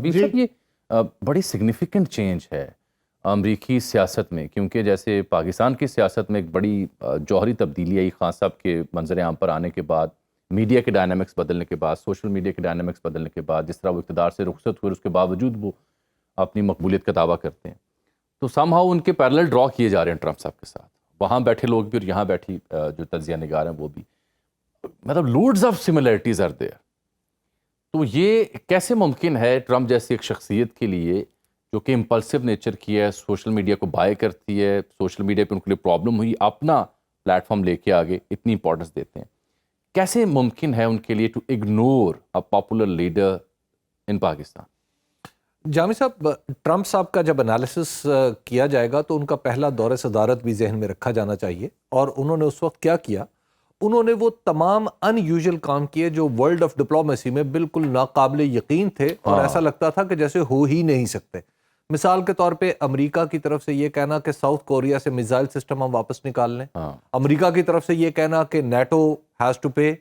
حبیب صاحب یہ بڑی سگنیفیکنٹ چینج ہے امریکی سیاست میں، کیونکہ جیسے پاکستان کی سیاست میں ایک بڑی جوہری تبدیلی آئی خان صاحب کے منظر عام پر آنے کے بعد، میڈیا کے ڈائنامکس بدلنے کے بعد، سوشل میڈیا کے ڈائنامکس بدلنے کے بعد، جس طرح وہ اقتدار سے رخصت ہوئے اس کے باوجود وہ اپنی مقبولیت کا دعویٰ کرتے ہیں، تو سم ہاؤ ان کے پیرلل ڈرا کیے جا رہے ہیں ٹرمپ صاحب کے ساتھ، وہاں بیٹھے لوگ بھی اور یہاں بیٹھی جو تجزیہ نگار ہیں وہ بھی، مطلب loads of similarities are there. تو یہ کیسے ممکن ہے ٹرمپ جیسی ایک شخصیت کے لیے جو کہ امپلسو نیچر کی ہے، سوشل میڈیا کو بائی کرتی ہے، سوشل میڈیا پہ ان کے لیے پرابلم ہوئی، اپنا پلیٹ فارم لے کے آگے اتنی امپورٹنس دیتے ہیں، کیسے ممکن ہے ان کے لیے to ignore a popular leader in Pakistan? Jami صاحب، ٹرمپ صاحب کا جب انالیسس کیا جائے گا تو ان کا پہلا دور صدارت بھی ذہن میں رکھا جانا چاہیے، اور انہوں نے اس وقت کیا کیا؟ انہوں نے وہ تمام ان یوزول کام کیے جو ورلڈ آف ڈپلومیسی میں بالکل ناقابل یقین تھے اور ایسا لگتا تھا کہ جیسے ہو ہی نہیں سکتے. مثال کے طور پہ امریکہ کی طرف سے یہ کہنا کہ ساؤتھ کوریا سے میزائل سسٹم ہم واپس نکال لیں، امریکہ کی طرف سے یہ کہنا کہ NATO has to pay,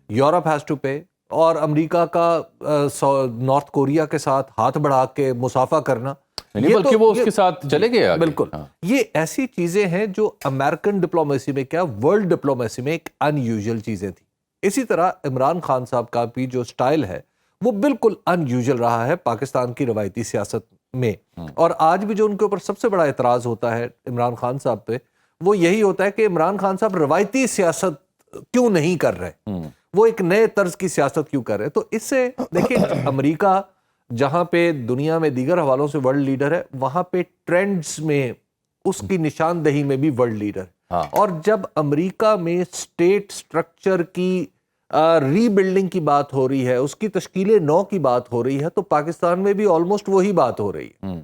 Europe has to pay, اور امریکہ کا نارتھ کوریا کے ساتھ ہاتھ بڑھا کے مصافحہ کرنا، بلکہ وہ اس کے ساتھ چلے گئے. بالکل یہ ایسی چیزیں ہیں جو امریکن ڈپلومیسی میں کیا ورلڈ ڈپلومیسی میں ایک ان یوزول چیزیں تھیں. اسی طرح عمران خان صاحب کا بھی جو سٹائل ہے وہ بالکل ان یوزول رہا ہے پاکستان کی روایتی سیاست میں، اور آج بھی جو ان کے اوپر سب سے بڑا اعتراض ہوتا ہے عمران خان صاحب پہ وہ یہی ہوتا ہے کہ عمران خان صاحب روایتی سیاست کیوں نہیں کر رہے، وہ ایک نئے طرز کی سیاست کیوں کر رہے. تو اس سے دیکھیں امریکہ جہاں پہ دنیا میں دیگر حوالوں سے ورلڈ لیڈر ہے، وہاں پہ ٹرینڈز میں اس کی نشاندہی میں بھی ورلڈ لیڈر ہے. اور جب امریکہ میں سٹیٹ سٹرکچر کی ری بلڈنگ کی بات ہو رہی ہے، اس کی تشکیل نو کی بات ہو رہی ہے، تو پاکستان میں بھی آلموسٹ وہی بات ہو رہی ہے.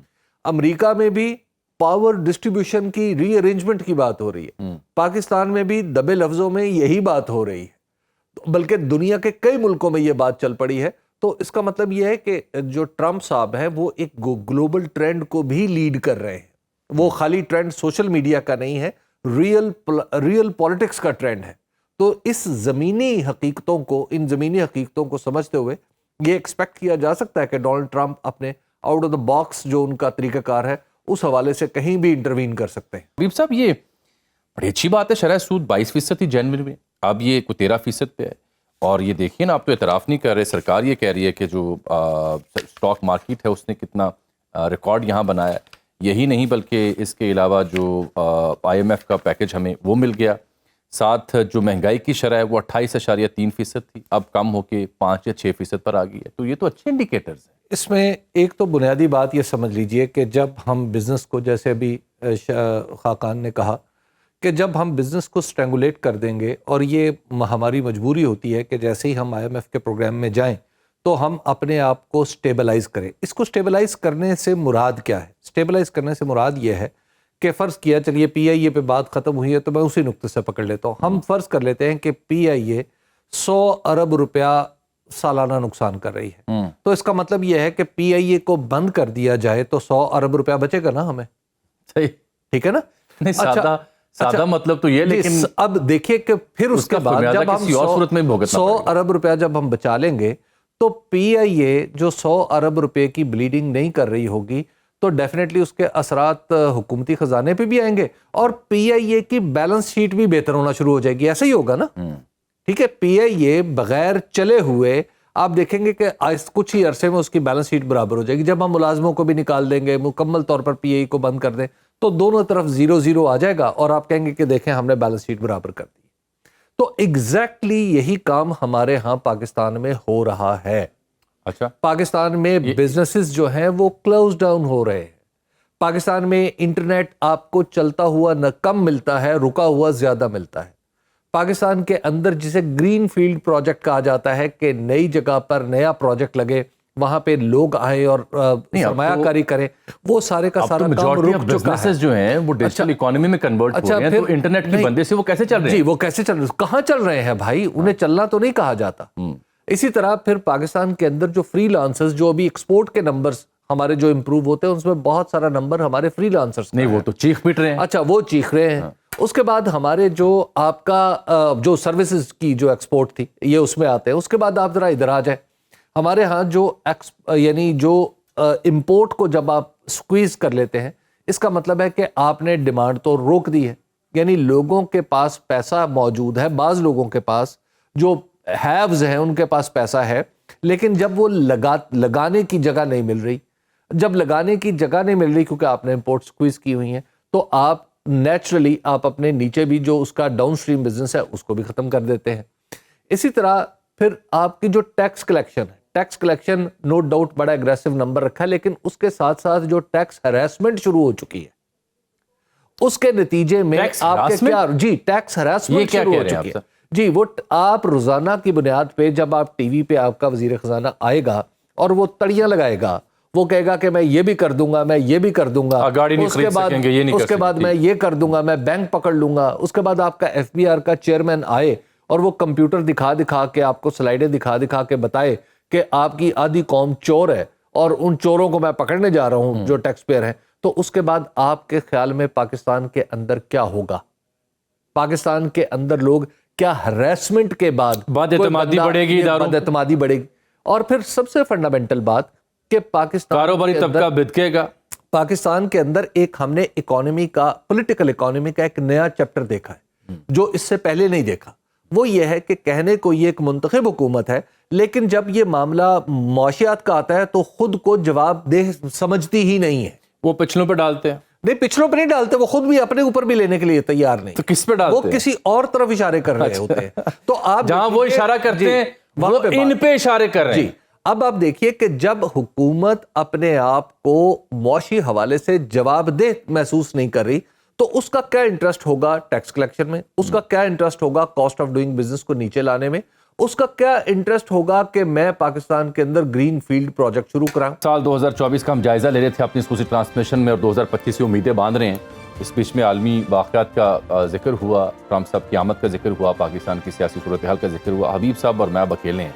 امریکہ میں بھی پاور ڈسٹریبیوشن کی ری ارینجمنٹ کی بات ہو رہی ہے، پاکستان میں بھی دبے لفظوں میں یہی بات ہو رہی ہے، بلکہ دنیا کے کئی ملکوں میں یہ بات چل پڑی ہے. تو اس کا مطلب یہ ہے کہ جو ٹرمپ صاحب ہیں وہ ایک گلوبل ٹرینڈ کو بھی لیڈ کر رہے ہیں. وہ خالی ٹرینڈ سوشل میڈیا کا نہیں ہے، ریئل پولیٹکس کا ٹرینڈ ہے. تو اس زمینی حقیقتوں کو، ان زمینی حقیقتوں کو سمجھتے ہوئے یہ ایکسپیکٹ کیا جا سکتا ہے کہ ڈونلڈ ٹرمپ اپنے آؤٹ آف دا باکس جو ان کا طریقہ کار ہے اس حوالے سے کہیں بھی انٹروین کر سکتے ہیں. حبیب صاحب یہ بڑی اچھی بات ہے، شرح سود 22% تھی جنوری میں، اب یہ کوئی 13% پہ ہے. اور یہ دیکھیے نا، آپ تو اعتراف نہیں کر رہے، سرکار یہ کہہ رہی ہے کہ جو سٹاک مارکیٹ ہے اس نے کتنا ریکارڈ یہاں بنایا ہے. یہی نہیں بلکہ اس کے علاوہ جو IMF کا پیکج ہمیں وہ مل گیا، ساتھ جو مہنگائی کی شرح ہے وہ 28.3% تھی، اب کم ہو کے 5 یا 6% پر آ گئی ہے. تو یہ تو اچھے انڈیکیٹرز ہیں. اس میں ایک تو بنیادی بات یہ سمجھ لیجئے کہ جب ہم بزنس کو، جیسے ابھی خاقان نے کہا کہ جب ہم بزنس کو سٹرینگولیٹ کر دیں گے، اور یہ ہماری مجبوری ہوتی ہے کہ جیسے ہی ہم IMF کے پروگرام میں جائیں تو ہم اپنے آپ کو سٹیبلائز کریں. اس کو سٹیبلائز کرنے سے مراد کیا ہے؟ سٹیبلائز کرنے سے مراد یہ ہے کہ فرض کیا، چلیے PIA پہ بات ختم ہوئی ہے تو میں اسی نقطے سے پکڑ لیتا ہوں. ہم فرض کر لیتے ہیں کہ PIA 100 ارب روپیہ سالانہ نقصان کر رہی ہے، تو اس کا مطلب یہ ہے کہ PIA کو بند کر دیا جائے تو 100 ارب روپیہ بچے گا نا ہمیں. صحیح، ٹھیک ہے نا؟ سادہ مطلب تو یہ، لیکن اب دیکھیے کہ پھر اس کے بعد جب ہم 100 ارب روپیہ جب ہم بچا لیں گے تو PIA جو 100 ارب روپے کی بلیڈنگ نہیں کر رہی ہوگی تو ڈیفینیٹلی اس کے اثرات حکومتی خزانے پہ بھی آئیں گے، اور PIA کی بیلنس شیٹ بھی بہتر ہونا شروع ہو جائے گی. ایسا ہی ہوگا نا؟ ٹھیک ہے، PIA بغیر چلے ہوئے آپ دیکھیں گے کہ کچھ ہی عرصے میں اس کی بیلنس شیٹ برابر ہو جائے گی. جب ہم ملازموں کو بھی نکال دیں گے، مکمل طور پر PIA کو بند کر دیں تو دونوں طرف 0-0 آ جائے گا، اور آپ کہیں گے کہ دیکھیں ہم نے بیلنس شیٹ برابر کر دی. تو ایگزیکٹلی یہی کام ہمارے ہاں پاکستان میں ہو رہا ہے. اچھا، پاکستان میں بزنسز جو ہیں وہ کلوز ڈاؤن ہو رہے ہیں. پاکستان میں انٹرنیٹ آپ کو چلتا ہوا نہ کم ملتا ہے، رکا ہوا زیادہ ملتا ہے. پاکستان کے اندر جسے گرین فیلڈ پروجیکٹ کہا جاتا ہے کہ نئی جگہ پر نیا پروجیکٹ لگے، وہاں پہ لوگ آئیں اور سرمایہ کاری کریں، وہ سارے کا سارا کام رک چکا ہے. جو ہیں وہ ڈیجیٹل اکانومی میں کنورٹ ہو رہے ہیں، تو انٹرنیٹ کی بندے سے وہ کیسے چل رہے ہیں؟ جی، وہ کیسے چل رہے ہیں؟ کہاں چل رہے ہیں بھائی؟ انہیں چلنا تو نہیں کہا جاتا. اسی طرح پھر پاکستان کے اندر جو فری لانسرز، جو ابھی ایکسپورٹ کے نمبرز ہمارے جو امپروو ہوتے ہیں اس میں بہت سارا نمبر ہمارے فری لانسرز نہیں، وہ تو چیخ پیٹ رہے ہیں. اچھا، وہ چیخ رہے ہیں. اس کے بعد ہمارے جو آپ کا جو سروسز کی جو ایکسپورٹ تھی یہ اس میں آتے ہیں. اس کے بعد آپ ذرا ادھر آ جائیں، ہمارے ہاں جو یعنی جو امپورٹ کو جب آپ سکویز کر لیتے ہیں اس کا مطلب ہے کہ آپ نے ڈیمانڈ تو روک دی ہے، یعنی لوگوں کے پاس پیسہ موجود ہے، بعض لوگوں کے پاس جو ہیوز ہیں ان کے پاس پیسہ ہے، لیکن جب وہ لگانے کی جگہ نہیں مل رہی، جب لگانے کی جگہ نہیں مل رہی کیونکہ آپ نے امپورٹ سکویز کی ہوئی ہیں، تو آپ نیچرلی آپ اپنے نیچے بھی جو اس کا ڈاؤن سٹریم بزنس ہے اس کو بھی ختم کر دیتے ہیں۔ اسی طرح پھر آپ کی جو ٹیکس کلیکشن ہے، ٹیکس کلیکشن نو ڈاؤٹ بڑا اگریسو نمبر رکھا ہے، لیکن اس کے ساتھ ساتھ جو ٹیکس ہراسمنٹ شروع ہو چکی ہے اس کے نتیجے میں ٹیکس آپ کے ہراسمنٹ؟ کیا جی ٹیکس یہ ہراسمنٹ کیا شروع کہہ ہو رہے ہیں چکی آپ ہے جی، وہ آپ روزانہ کی بنیاد پہ جب آپ ٹی وی پہ آپ کا وزیر خزانہ آئے گا اور وہ تڑیاں لگائے گا، وہ کہے گا کہ میں یہ بھی کر دوں گا، میں یہ بھی کر دوں گا، گاڑی نہیں اس کے خرید بعد سکیں گے، یہ نہیں اس کر کے بعد سکیں میں یہ کر دوں گا، میں بینک پکڑ لوں گا، اس کے بعد آپ کا ایف بی آر کا چیئرمین آئے اور وہ کمپیوٹر دکھا دکھا کے آپ کو سلائیڈیں دکھا دکھا کے بتائے کہ آپ کی آدھی قوم چور ہے اور ان چوروں کو میں پکڑنے جا رہا ہوں جو ٹیکس پیئر ہیں، تو اس کے بعد آپ کے خیال میں پاکستان کے اندر کیا ہوگا؟ پاکستان کے اندر لوگ کیا ہریسمنٹ کے بعد بد اعتمادی بڑھے گی اداروں بد اعتمادی بڑھے گی؟ اور پھر سب سے فنڈامنٹل بات کہ کاروباری طبقہ بھدکے گا۔ پاکستان کے اندر ایک ہم نے اکانومی کا پولیٹیکل اکانومی کا ایک نیا چیپٹر دیکھا ہے جو اس سے پہلے نہیں دیکھا۔ وہ یہ ہے کہ کہنے کو یہ ایک منتخب حکومت ہے، لیکن جب یہ معاملہ معاشیات کا آتا ہے تو خود کو جواب دہ سمجھتی ہی نہیں ہے۔ وہ پچھلوں پہ ڈالتے ہیں، نہیں، پچھلوں پہ نہیں ڈالتے، وہ خود بھی اپنے اوپر بھی لینے کے لیے تیار نہیں، تو کس پہ ڈالتے وہ ہیں؟ کسی اور طرف اشارے کر رہے ہوتے ہیں۔ تو آپ جہاں وہ اشارہ کرتے ہیں وہ ان پہ اشارے کر رہے ہیں۔ اب آپ دیکھیے کہ جب حکومت اپنے آپ کو معاشی حوالے سے جواب دہ محسوس نہیں کر رہی تو اس کا کیا انٹرسٹ ہوگا ٹیکس کلیکشن میں، اس کا کیا انٹرسٹ ہوگا کاسٹ آف ڈوئنگ بزنس کو نیچے لانے میں، اس کا کیا انٹرسٹ ہوگا کہ میں پاکستان کے اندر گرین فیلڈ پروجیکٹ شروع کراؤں۔ سال 2024 کا ہم جائزہ لے رہے تھے اپنی خصوصی ٹرانسمیشن میں، اور 2025 سے امیدیں باندھ رہے ہیں۔ اس بیچ میں عالمی واقعات کا ذکر ہوا، ٹرمپ صاحب کی آمد کا ذکر ہوا، پاکستان کی سیاسی صورتحال کا ذکر ہوا۔ حبیب صاحب اور میں اب اکیلے ہیں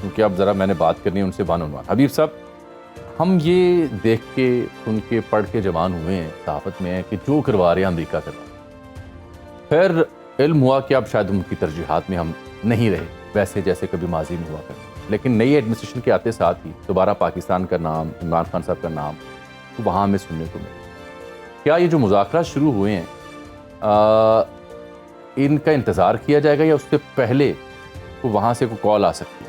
کیونکہ اب ذرا میں نے بات کرنی ہے ان سے بان عنوان۔ حبیب صاحب، ہم یہ دیکھ کے سن کے پڑھ کے جوان ہوئے ہیں صحافت میں کہ جو کروا رہے ہیں امریکہ کروا رہے ہیں، پھر علم ہوا کہ اب شاید ان کی ترجیحات میں ہم نہیں رہے ویسے جیسے کبھی ماضی میں ہوا کرتے، لیکن نئی ایڈمنسٹریشن کے آتے ساتھ ہی دوبارہ پاکستان کا نام، عمران خان صاحب کا نام وہاں ہمیں سننے کو ملا۔ کیا یہ جو مذاکرات شروع ہوئے ہیں ان کا انتظار کیا جائے گا یا اس سے پہلے وہاں سے کوئی کال آ سکتی ہے؟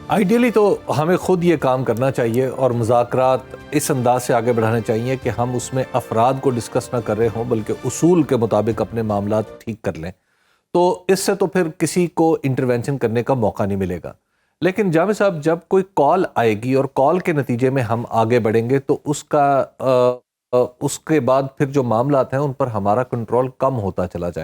آئیڈیلی تو ہمیں خود یہ کام کرنا چاہیے اور مذاکرات اس انداز سے آگے بڑھانے چاہیے کہ ہم اس میں افراد کو ڈسکس نہ کر رہے ہوں بلکہ اصول کے مطابق اپنے معاملات ٹھیک کر لیں، تو اس سے تو پھر کسی کو انٹرونشن کرنے کا موقع نہیں ملے گا۔ لیکن جامع صاحب، جب کوئی کال آئے گی اور کال کے نتیجے میں ہم آگے بڑھیں گے تو اس کے بعد پھر جو معاملات ہیں ان پر ہمارا کنٹرول کم ہوتا چلا جائے